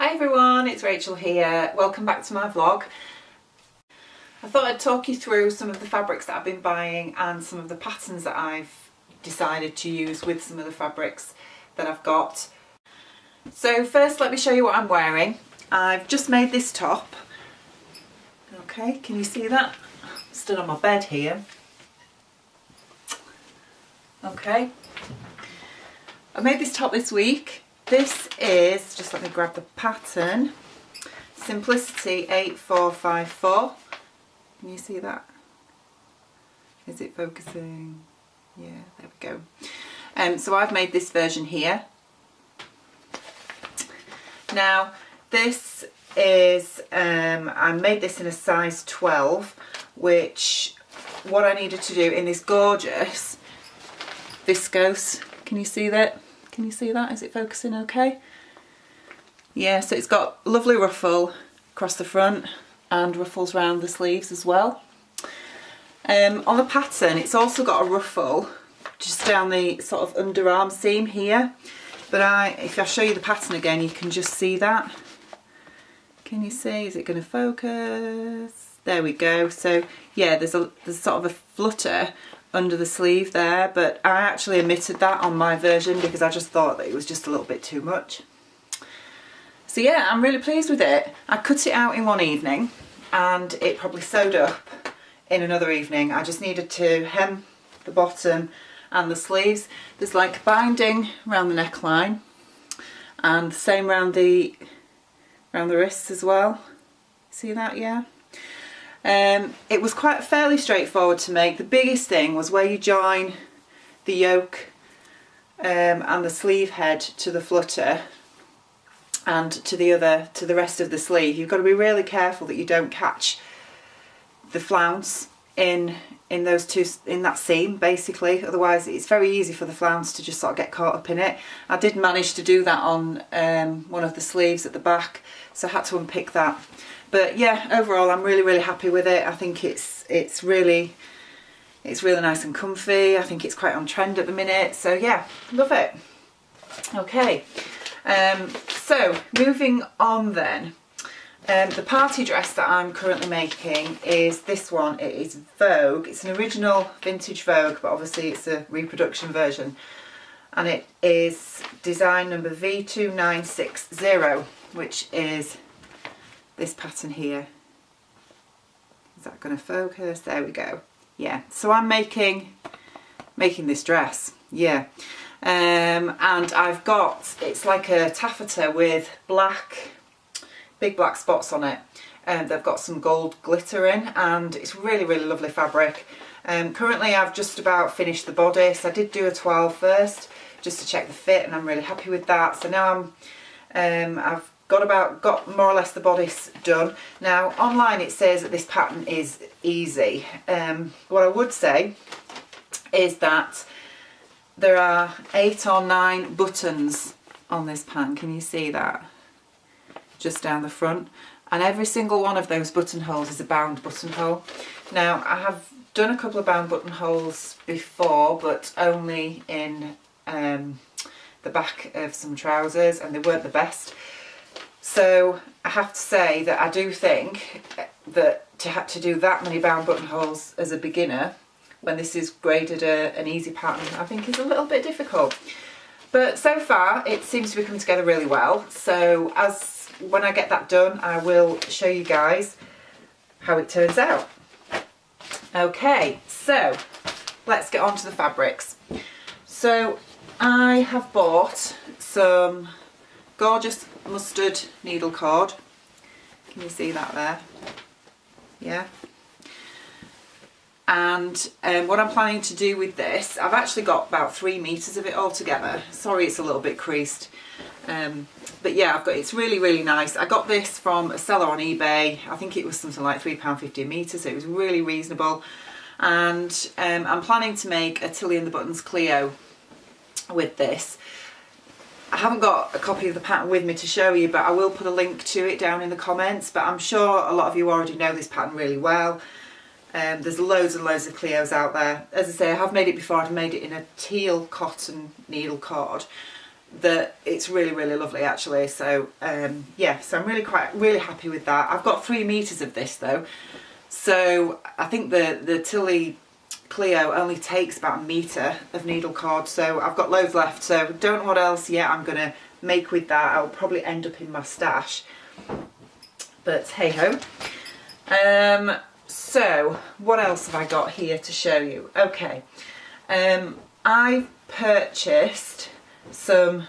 Hi everyone, it's Rachel here. Welcome back to my vlog. I thought I'd talk you through some of the fabrics that I've been buying and some of the patterns that I've decided to use with some of the fabrics that I've got. So first let me show you what I'm wearing. I've just made this top. Okay, can you see that? I'm stood on my bed here. Okay. I made this top this week. This is, just let me grab the pattern, Simplicity 8454. Can you see that? Is it focusing? Yeah, there we go. So I've made this version here. Now this is, I made this in a size 12, which what I needed to do in this gorgeous viscose, can you see that? Can you see that? Is it focusing okay? Yeah, so it's got lovely ruffle across the front and ruffles around the sleeves as well. On the pattern, it's also got a ruffle just down the sort of underarm seam here. But if I show you the pattern again, you can just see that. Can you see? Is it going to focus? There we go. So yeah, there's sort of a flutter under the sleeve there, but I actually omitted that on my version because I just thought that it was just a little bit too much. So yeah, I'm really pleased with it. I cut it out in one evening and it probably sewed up in another evening. I just needed to hem the bottom and the sleeves. There's like binding around the neckline and the same around the wrists as well. See that? Yeah. It was quite fairly straightforward to make. The biggest thing was where you join the yoke and the sleeve head to the flutter and to the rest of the sleeve. You've got to be really careful that you don't catch the flounce in those two, in that seam basically, otherwise it's very easy for the flounce to just sort of get caught up in it. I did manage to do that on one of the sleeves at the back, so I had to unpick that. But yeah, overall I'm really happy with it. I think it's really nice and comfy. I think it's quite on trend at the minute, so yeah, love it. Okay, so moving on then. The party dress that I'm currently making is this one. It is Vogue. It's an original vintage Vogue, but obviously it's a reproduction version. And it is design number V2960, which is this pattern here. Is that going to focus? There we go. Yeah, so I'm making this dress. Yeah. And I've got, it's like a taffeta with big black spots on it, and they've got some gold glitter in, and it's really lovely fabric. Currently I've just about finished the bodice. I did do a 12 first just to check the fit, and I'm really happy with that. So now I've got more or less the bodice done. Now online it says that this pattern is easy. What I would say is that there are 8 or 9 buttons on this pattern. Can you see that? Just down the front, and every single one of those buttonholes is a bound buttonhole. Now I have done a couple of bound buttonholes before, but only in the back of some trousers, and they weren't the best. So I have to say that I do think that to have to do that many bound buttonholes as a beginner, when this is graded an easy pattern, I think is a little bit difficult. But so far it seems to be coming together really well. So when I get that done, I will show you guys how it turns out. Okay, so let's get on to the fabrics. So I have bought some gorgeous mustard needle cord. Can you see that there? Yeah. And what I'm planning to do with this, I've actually got about 3 meters of it all together. Sorry, it's a little bit creased. But yeah, it's really nice. I got this from a seller on eBay. I think it was something like £3.50 a metre, so it was really reasonable. And I'm planning to make a Tilly and the Buttons Cleo with this. I haven't got a copy of the pattern with me to show you, but I will put a link to it down in the comments. But I'm sure a lot of you already know this pattern really well. There's loads and loads of Cleos out there. As I say, I have made it before. I've made it in a teal cotton needle cord. that it's really, really lovely actually. So yeah, so I'm really happy with that. I've got 3 meters of this though, so I think the Tilly Cleo only takes about a metre of needle cord, so I've got loads left, so don't know what else yet I'm going to make with that. I'll probably end up in my stash, but hey ho. So what else have I got here to show you? Okay, I purchased some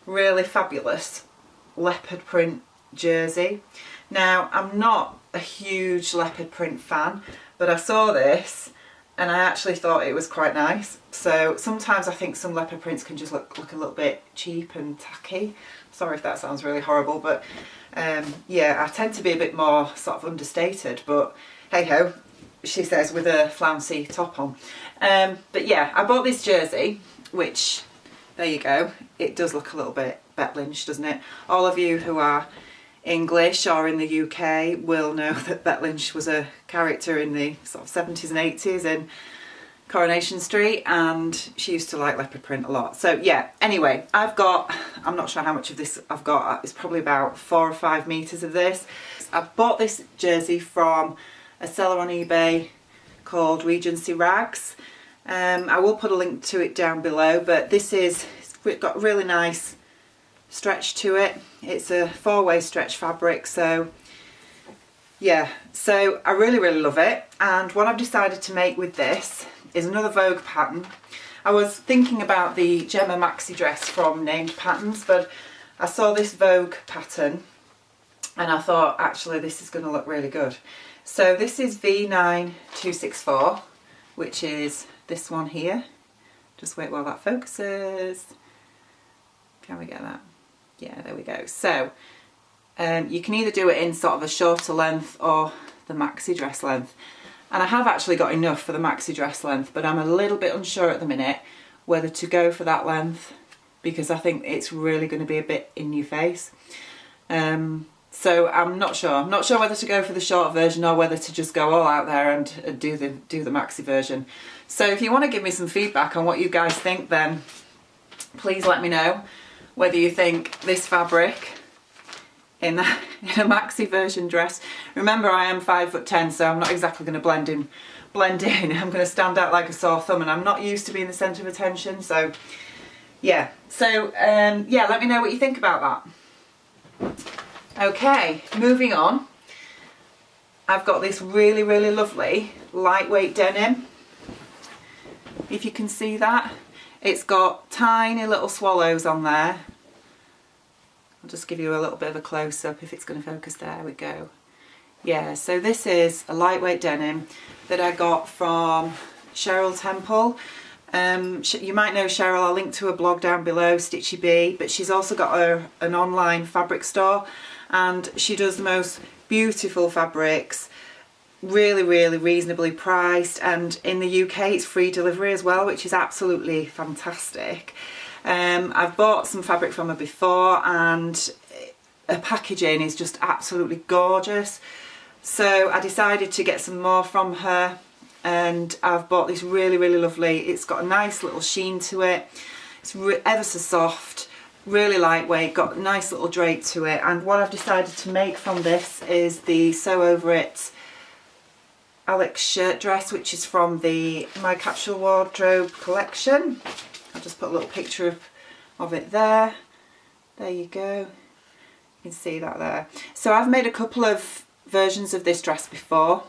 really fabulous leopard print jersey. Now, I'm not a huge leopard print fan, but I saw this and I actually thought it was quite nice. So sometimes I think some leopard prints can just look a little bit cheap and tacky. Sorry if that sounds really horrible, but yeah, I tend to be a bit more sort of understated, but hey ho, she says, with a flouncy top on. But yeah, I bought this jersey, which, there you go, it does look a little bit Betlinge, doesn't it? All of you who are English or in the UK will know that Betlinge was a character in the sort of 70s and 80s in Coronation Street, and she used to like leopard print a lot. So yeah, anyway, I've got, I'm not sure how much of this I've got, it's probably about 4 or 5 meters of this. I bought this jersey from a seller on eBay called Regency Rags. I will put a link to it down below, but this is, it's got really nice stretch to it. It's a 4-way stretch fabric, so yeah, so I really love it. And what I've decided to make with this is another Vogue pattern. I was thinking about the Gemma maxi dress from Named Patterns, but I saw this Vogue pattern and I thought actually this is going to look really good. So this is V9264, which is this one here. Just wait while that focuses. Can we get that? Yeah, there we go. So you can either do it in sort of a shorter length or the maxi dress length. And I have actually got enough for the maxi dress length, but I'm a little bit unsure at the minute whether to go for that length, because I think it's really going to be a bit in your face. So I'm not sure. I'm not sure whether to go for the short version or whether to just go all out there and do the maxi version. So if you want to give me some feedback on what you guys think, then please let me know whether you think this fabric in a maxi version dress. Remember, I am 5'10", so I'm not exactly going to blend in. I'm going to stand out like a sore thumb, and I'm not used to being the centre of attention. So yeah. So yeah, let me know what you think about that. Okay, moving on. I've got this really lovely lightweight denim. If you can see that, it's got tiny little swallows on there. I'll just give you a little bit of a close-up if it's going to focus. There we go. Yeah, so this is a lightweight denim that I got from Cheryl Temple. You might know Cheryl, I'll link to her blog down below, Stitchy Bee, but she's also got an online fabric store, and she does the most beautiful fabrics, really reasonably priced, and in the UK it's free delivery as well, which is absolutely fantastic. I've bought some fabric from her before, and her packaging is just absolutely gorgeous, so I decided to get some more from her, and I've bought this really lovely. It's got a nice little sheen to it. It's ever so soft, really lightweight, got a nice little drape to it. And what I've decided to make from this is the Sew Over It Alex shirt dress, which is from the My Capsule Wardrobe collection. I'll just put a little picture of it there. There you go. You can see that there. So I've made a couple of versions of this dress before.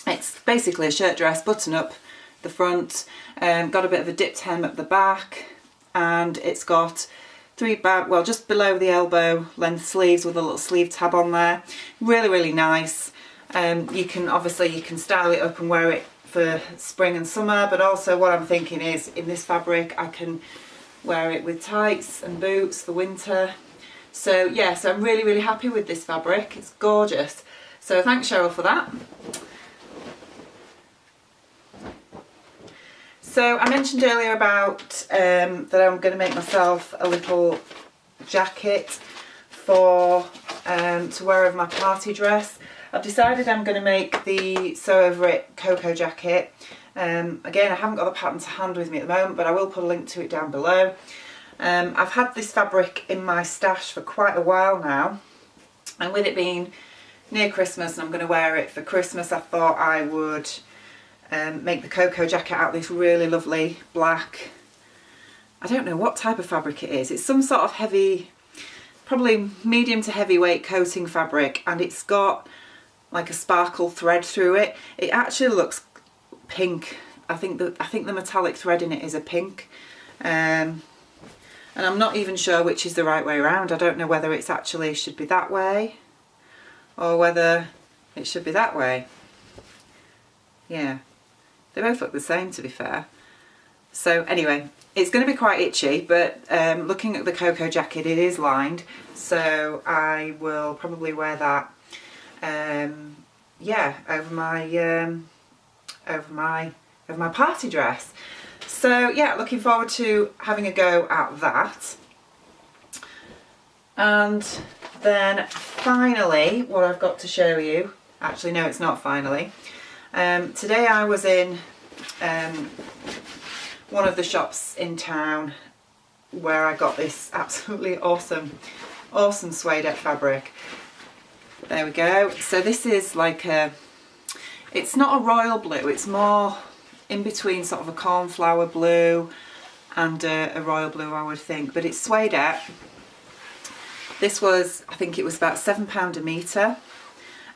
It's basically a shirt dress, button up the front, got a bit of a dipped hem at the back, and it's got 3 back, well, just below the elbow length sleeves with a little sleeve tab on there. Really nice. You can style it up and wear it for spring and summer, but also what I'm thinking is, in this fabric I can wear it with tights and boots for winter. So yes, I'm really happy with this fabric. It's gorgeous. So thanks Cheryl for that. So I mentioned earlier about that I'm going to make myself a little jacket for to wear over my party dress. I've decided I'm going to make the Sew Over It Coco jacket. Again, I haven't got the pattern to hand with me at the moment, but I will put a link to it down below. I've had this fabric in my stash for quite a while now, and with it being near Christmas and I'm going to wear it for Christmas, I thought I would make the Coco jacket out of this really lovely black, I don't know what type of fabric it is. It's some sort of heavy, probably medium to heavyweight coating fabric, and it's got like a sparkle thread through it. It actually looks pink. I think the metallic thread in it is a pink. And I'm not even sure which is the right way around. I don't know whether it's actually should be that way or whether it should be that way. Yeah, they both look the same, to be fair. So anyway, it's going to be quite itchy, but looking at the Coco jacket, it is lined, so I will probably wear that yeah, over my party dress. So yeah, looking forward to having a go at that. And then finally, what I've got to show you, actually no, it's not finally. Today I was in one of the shops in town where I got this absolutely awesome Suede fabric. There we go. So this is like it's not a royal blue, it's more in between sort of a cornflower blue and a royal blue, I would think, but it's Suede. This was, I think it was about £7 a metre,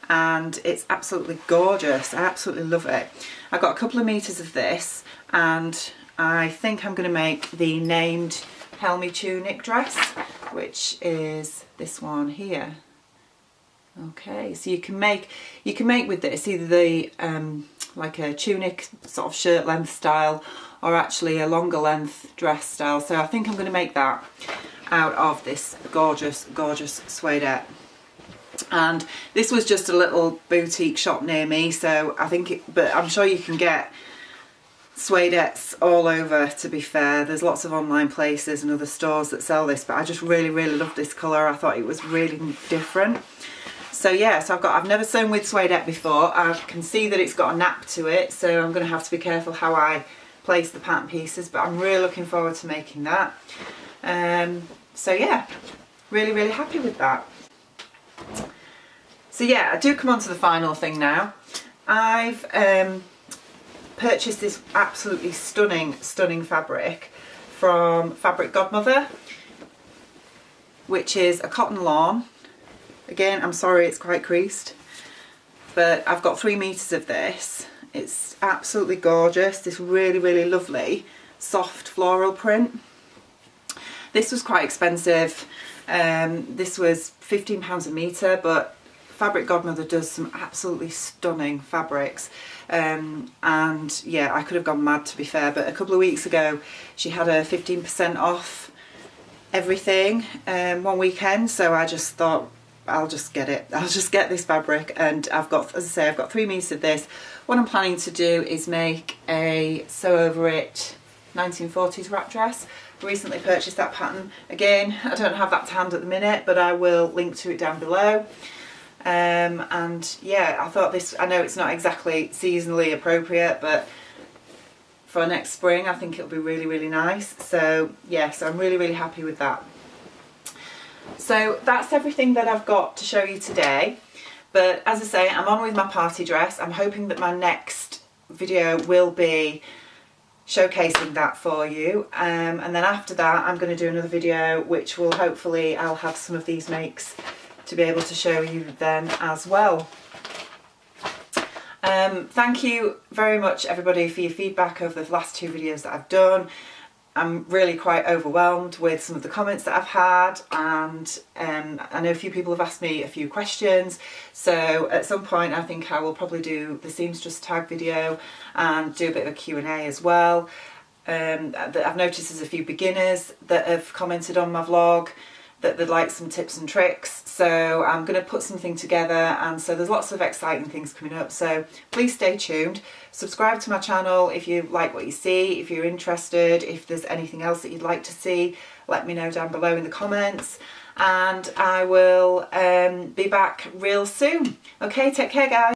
and it's absolutely gorgeous. I absolutely love it. I got a couple of metres of this, and I think I'm going to make the named Helmi tunic dress, which is this one here. Okay, so you can make with this either the like a tunic sort of shirt length style, or actually a longer length dress style. So I think I'm going to make that out of this gorgeous Suede. And this was just a little boutique shop near me, so I think but I'm sure you can get Suedettes all over, to be fair. There's lots of online places and other stores that sell this, but I just really love this colour. I thought it was really different. So yeah, so I've never sewn with Suede before. I can see that it's got a nap to it, so I'm going to have to be careful how I place the pattern pieces, but I'm really looking forward to making that. So yeah, really happy with that. So yeah, I do come on to the final thing now. I've purchased this absolutely stunning fabric from Fabric Godmother, which is a cotton lawn. Again, I'm sorry it's quite creased, but I've got 3 meters of this. It's absolutely gorgeous, this really lovely soft floral print. This was quite expensive. This was £15 a metre, but Fabric Godmother does some absolutely stunning fabrics. And yeah, I could have gone mad, to be fair, but a couple of weeks ago she had a 15% off everything one weekend, so I just thought I'll just get it. I'll just get this fabric, and I've got, as I say, I've got 3 meters of this. What I'm planning to do is make a sew over it 1940s wrap dress. Recently purchased that pattern. Again, I don't have that to hand at the minute, but I will link to it down below. And yeah, I thought this, I know it's not exactly seasonally appropriate, but for next spring I think it'll be really nice. So yeah, so I'm really happy with that. So that's everything that I've got to show you today, but as I say, I'm on with my party dress. I'm hoping that my next video will be showcasing that for you, and then after that I'm going to do another video which will hopefully, I'll have some of these makes to be able to show you then as well. Thank you very much everybody for your feedback over the last 2 videos that I've done. I'm really quite overwhelmed with some of the comments that I've had, and I know a few people have asked me a few questions, so at some point I think I will probably do the seamstress tag video and do a bit of a Q&A as well. I've noticed there's a few beginners that have commented on my vlog that they'd like some tips and tricks, so I'm going to put something together, and so there's lots of exciting things coming up, so please stay tuned. Subscribe to my channel if you like what you see, if you're interested, if there's anything else that you'd like to see, let me know down below in the comments, and I will be back real soon. Okay, take care guys.